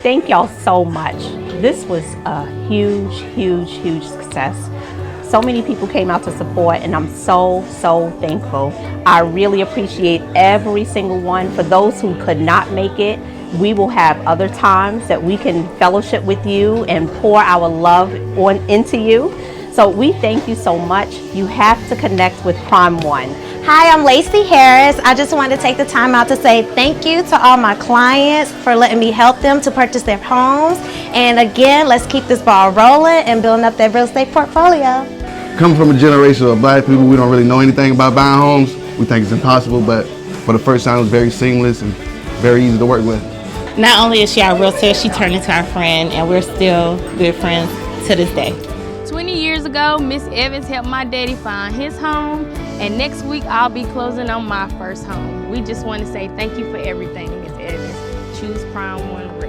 Thank y'all so much. This was a huge success. So many people came out to support, and I'm so thankful. I really appreciate every single one. For those who could not make it, we will have other times that we can fellowship with you and pour our love into you. So we thank you so much. You have to connect with Prime One. Hi, I'm Lacey Harris. I just wanted to take the time out to say thank you to all my clients for letting me help them to purchase their homes. And again, let's keep this ball rolling and building up their real estate portfolio. Coming from a generation of black people, we don't really know anything about buying homes. We think it's impossible, but for the first time, it was very seamless and very easy to work with. Not only is she our realtor, she turned into our friend, and we're still good friends to this day. 20 years ago, Miss Evans helped my daddy find his home, and next week I'll be closing on my first home. We just want to say thank you for everything, Miss Evans. Choose Prime One.